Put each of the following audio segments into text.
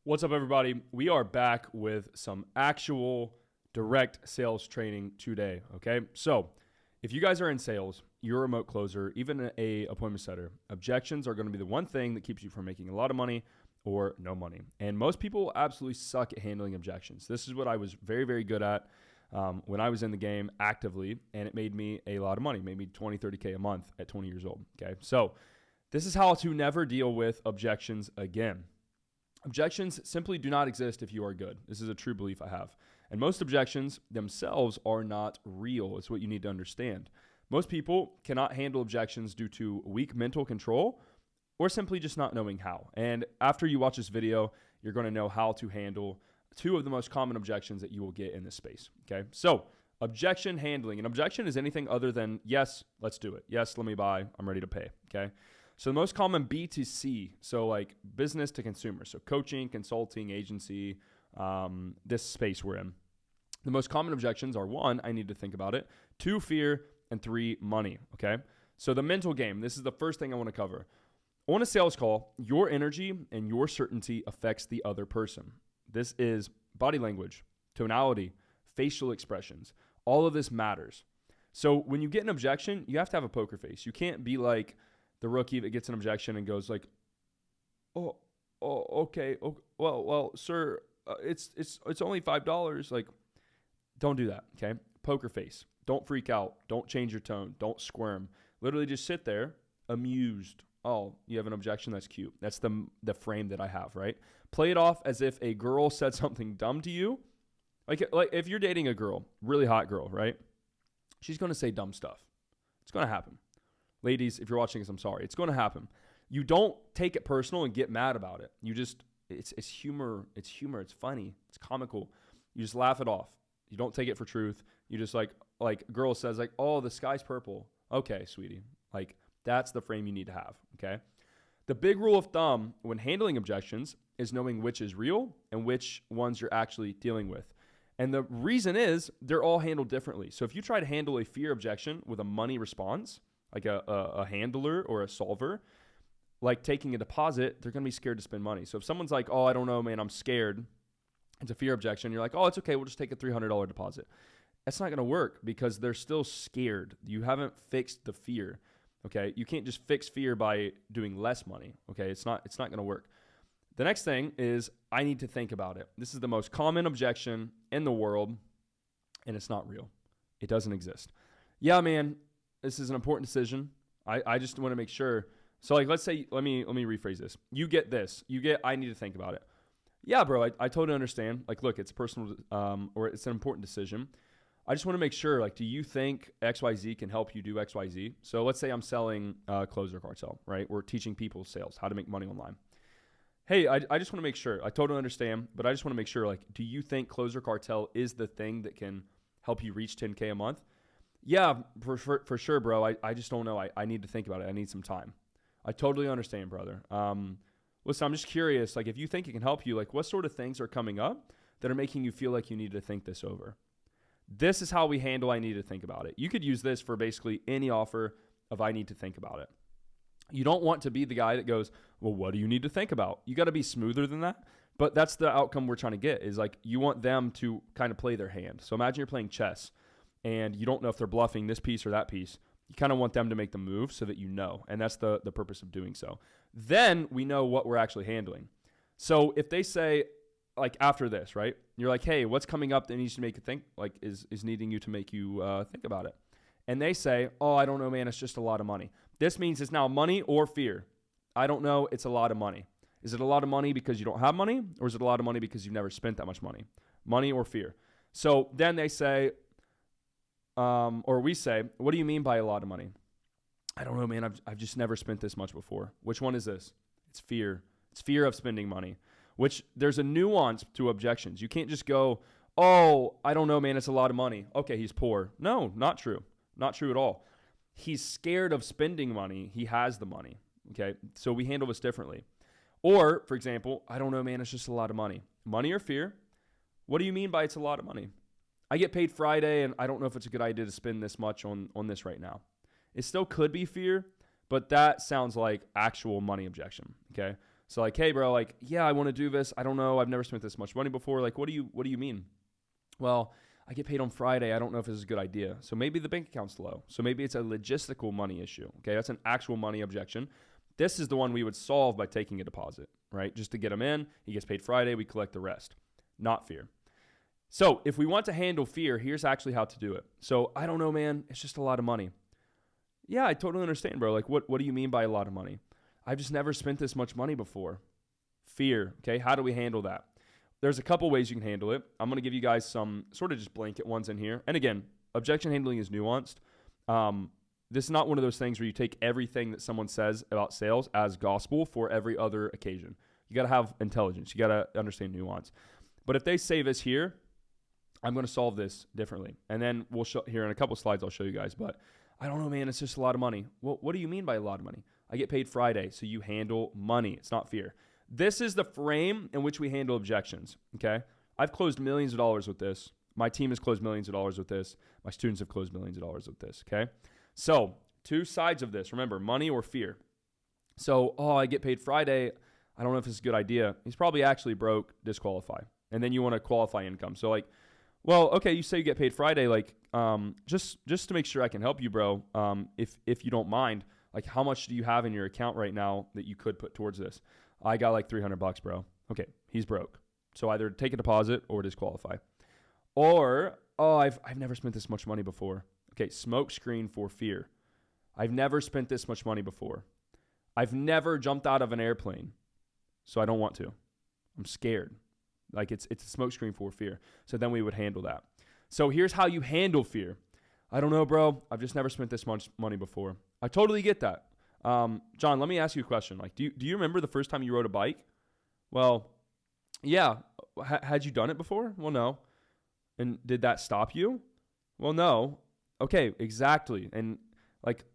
What's up, everybody? We are back with some actual direct sales training today, okay? So if you guys are in sales, you're a remote closer, even a appointment setter, objections are going to be the one thing that keeps you from making a lot of money or no money. And most people absolutely suck at handling objections. This is what I was very, very good at when I was in the game actively, and it made me a lot of money. It made me 20, 30K a month at 20 years old, okay? So this is how to never deal with objections again. Objections simply do not exist if you are good. This is a true belief I have. And most objections themselves are not real. It's what you need to understand. Most people cannot handle objections due to weak mental control or simply just not knowing how. And after you watch this video, you're going to know how to handle two of the most common objections that you will get in this space. Okay. So objection handling. An objection is anything other than, yes, let's do it. Yes, let me buy. I'm ready to pay. Okay. So the most common B2C, so like business to consumer, so coaching, consulting, agency, this space we're in. The most common objections are 1, I need to think about it, 2, fear, and 3, money, okay? So the mental game, this is the first thing I want to cover. On a sales call, your energy and your certainty affects the other person. This is body language, tonality, facial expressions. All of this matters. So when you get an objection, you have to have a poker face. You can't be like the rookie that gets an objection and goes like, okay, well, sir, it's only $5. Like, don't do that, okay? Poker face. Don't freak out. Don't change your tone. Don't squirm. Literally just sit there, amused. Oh, you have an objection? That's cute. That's the frame that I have, right? Play it off as if a girl said something dumb to you. Like if you're dating a girl, really hot girl, right? She's going to say dumb stuff. It's going to happen. Ladies, if you're watching this, I'm sorry. It's going to happen. You don't take it personal and get mad about it. You just, it's humor. It's humor. It's funny. It's comical. You just laugh it off. You don't take it for truth. You just like a girl says like, oh, the sky's purple. Okay, sweetie. Like that's the frame you need to have, okay? The big rule of thumb when handling objections is knowing which is real and which ones you're actually dealing with. And the reason is they're all handled differently. So if you try to handle a fear objection with a money response, like a handler or a solver, like taking a deposit, they're going to be scared to spend money. So if someone's like, oh, I don't know, man, I'm scared. It's a fear objection. You're like, oh, it's okay. We'll just take a $300 deposit. That's not going to work because they're still scared. You haven't fixed the fear. Okay. You can't just fix fear by doing less money. Okay. It's not going to work. The next thing is I need to think about it. This is the most common objection in the world and it's not real. It doesn't exist. Yeah, man. This is an important decision. I just want to make sure. So like, let's say, let me rephrase this. You get this. I need to think about it. Yeah, bro, I totally understand. Like, look, it's personal or it's an important decision. I just want to make sure, like, do you think XYZ can help you do XYZ? So let's say I'm selling Closer Cartel, right? We're teaching people sales, how to make money online. Hey, I just want to make sure. I totally understand, but I just want to make sure, like, do you think Closer Cartel is the thing that can help you reach 10K a month? Yeah, for sure, bro. I just don't know. I need to think about it. I need some time. I totally understand, brother. Listen, I'm just curious, like if you think it can help you, like what sort of things are coming up that are making you feel like you need to think this over? This is how we handle I need to think about it. You could use this for basically any offer of I need to think about it. You don't want to be the guy that goes, well, what do you need to think about? You got to be smoother than that. But that's the outcome we're trying to get is like you want them to kind of play their hand. So imagine you're playing chess and you don't know if they're bluffing this piece or that piece. You kind of want them to make the move so that you know, and that's the purpose of doing so. Then we know what we're actually handling. So if they say, like after this, right, you're like, hey, what's coming up that needs to make you think, like is needing you to make you think about it? And they say, oh, I don't know, man, it's just a lot of money. This means it's now money or fear. I don't know, it's a lot of money. Is it a lot of money because you don't have money, or is it a lot of money because you've never spent that much money? Money or fear. So then they say, or we say, what do you mean by a lot of money? I don't know, man. I've just never spent this much before. Which one is this? It's fear. It's fear of spending money, which there's a nuance to objections. You can't just go, oh, I don't know, man. It's a lot of money. Okay, he's poor. No, not true. Not true at all. He's scared of spending money. He has the money. Okay, so we handle this differently. Or, for example, I don't know, man. It's just a lot of money. Money or fear? What do you mean by it's a lot of money? I get paid Friday, and I don't know if it's a good idea to spend this much on this right now. It still could be fear, but that sounds like actual money objection, okay? So like, hey bro, like, yeah, I want to do this. I don't know. I've never spent this much money before. Like, what do you mean? Well, I get paid on Friday. I don't know if this is a good idea. So maybe the bank account's low. So maybe it's a logistical money issue. Okay, that's an actual money objection. This is the one we would solve by taking a deposit, right? Just to get him in. He gets paid Friday. We collect the rest. Not fear. So if we want to handle fear, here's actually how to do it. So I don't know, man. It's just a lot of money. Yeah, I totally understand, bro. Like, what do you mean by a lot of money? I've just never spent this much money before. Fear, okay? How do we handle that? There's a couple ways you can handle it. I'm going to give you guys some sort of just blanket ones in here. And again, objection handling is nuanced. This is not one of those things where you take everything that someone says about sales as gospel for every other occasion. You got to have intelligence. You got to understand nuance. But if they say this here, I'm going to solve this differently. And then we'll show here in a couple slides, I'll show you guys. But I don't know, man. It's just a lot of money. Well, what do you mean by a lot of money? I get paid Friday, so you handle money. It's not fear. This is the frame in which we handle objections, okay? I've closed millions of dollars with this. My team has closed millions of dollars with this. My students have closed millions of dollars with this, okay? So, two sides of this. Remember, money or fear. So, I get paid Friday. I don't know if this is a good idea. He's probably actually broke, disqualify. And then you want to qualify income. So, like, well, okay, you say you get paid Friday. Like, just to make sure I can help you, bro, if you don't mind, like, how much do you have in your account right now that you could put towards this? I got like $300, bro. Okay, he's broke. So either take a deposit or disqualify. Or, I've never spent this much money before. Okay, smoke screen for fear. I've never spent this much money before. I've never jumped out of an airplane, so I don't want to. I'm scared. Like it's a smoke screen for fear. So then we would handle that. So here's how you handle fear. I don't know, bro. I've just never spent this much money before. I totally get that. John, let me ask you a question. Like, do you remember the first time you rode a bike? Well, yeah. Had you done it before? Well, no. And did that stop you? Well, no. Okay, exactly. And like,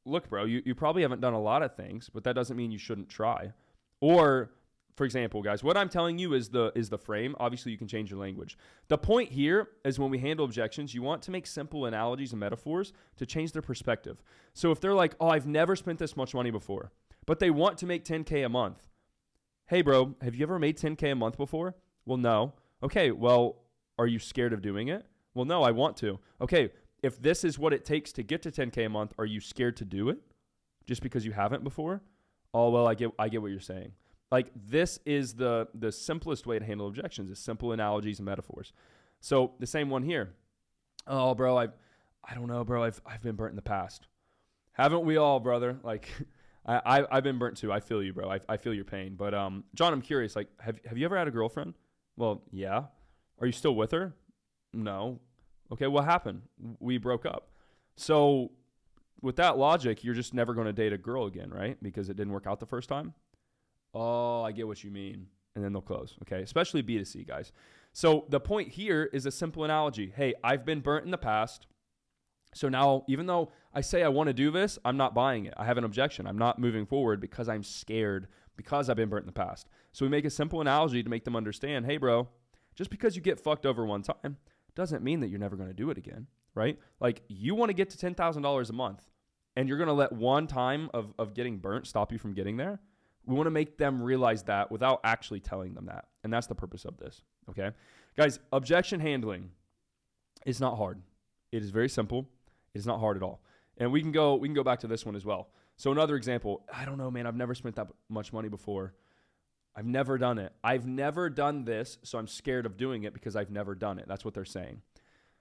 look, bro, you probably haven't done a lot of things, but that doesn't mean you shouldn't try. Or, for example, guys, what I'm telling you is the frame. Obviously, you can change your language. The point here is when we handle objections, you want to make simple analogies and metaphors to change their perspective. So if they're like, I've never spent this much money before, but they want to make $10K a month. Hey, bro, have you ever made $10K a month before? Well, no. Okay, well, are you scared of doing it? Well, no, I want to. Okay, if this is what it takes to get to $10K a month, are you scared to do it just because you haven't before? Oh, well, I get what you're saying. Like, this is the simplest way to handle objections is simple analogies and metaphors. So the same one here. Oh, bro, I don't know, bro. I've been burnt in the past. Haven't we all, brother? Like, I've been burnt too. I feel you, bro. I feel your pain. But John, I'm curious. Like, have you ever had a girlfriend? Well, yeah. Are you still with her? No. Okay, what happened? We broke up. So with that logic, you're just never going to date a girl again, right? Because it didn't work out the first time. Oh, I get what you mean. And then they'll close, okay? Especially B2C, guys. So the point here is a simple analogy. Hey, I've been burnt in the past. So now, even though I say I want to do this, I'm not buying it. I have an objection. I'm not moving forward because I'm scared because I've been burnt in the past. So we make a simple analogy to make them understand, hey, bro, just because you get fucked over one time doesn't mean that you're never going to do it again, right? Like, you want to get to $10,000 a month, and you're going to let one time of getting burnt stop you from getting there. We want to make them realize that without actually telling them that. And that's the purpose of this, okay? Guys, objection handling is not hard. It is very simple. It is not hard at all. And we can go back to this one as well. So another example, I don't know, man, I've never spent that much money before. I've never done it. I've never done this, so I'm scared of doing it because I've never done it. That's what they're saying.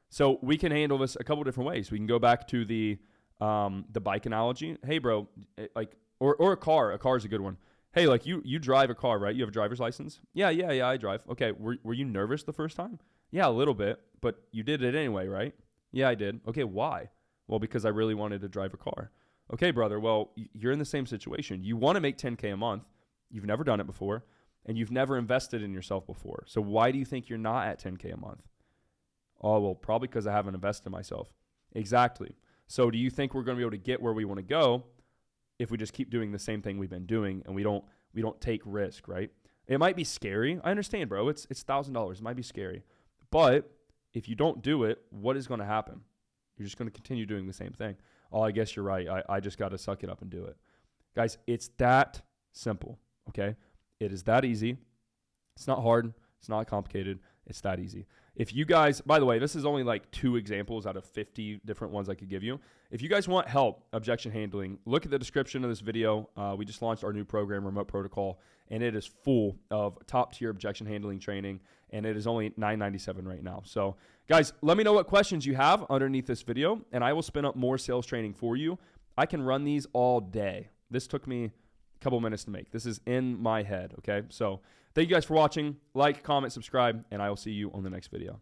So we can handle this a couple different ways. We can go back to the bike analogy. Hey, bro, like, or a car. A car is a good one. Hey, like, you drive a car, right? You have a driver's license? Yeah, I drive. Okay, were you nervous the first time? Yeah, a little bit, but you did it anyway, right? Yeah, I did. Okay, why? Well, because I really wanted to drive a car. Okay, brother, well, you're in the same situation. You want to make $10K a month. You've never done it before, and you've never invested in yourself before. So why do you think you're not at $10K a month? Oh, well, probably because I haven't invested in myself. Exactly. So do you think we're going to be able to get where we want to go if we just keep doing the same thing we've been doing and we don't take risk, right? It might be scary. I understand, bro. It's $1,000. It might be scary. But if you don't do it, what is going to happen? You're just going to continue doing the same thing. Oh, I guess you're right. I just got to suck it up and do it. Guys, it's that simple, okay? It is that easy. It's not hard. It's not complicated. It's that easy. If you guys, by the way, this is only like 2 examples out of 50 different ones I could give you. If you guys want help objection handling, look at the description of this video. We just launched our new program, Remote Protocol, and it is full of top-tier objection handling training, and it is only $9.97 right now. So, guys, let me know what questions you have underneath this video, and I will spin up more sales training for you. I can run these all day. This took me a couple minutes to make. This is in my head, okay? So, thank you guys for watching. Like, comment, subscribe, and I will see you on the next video.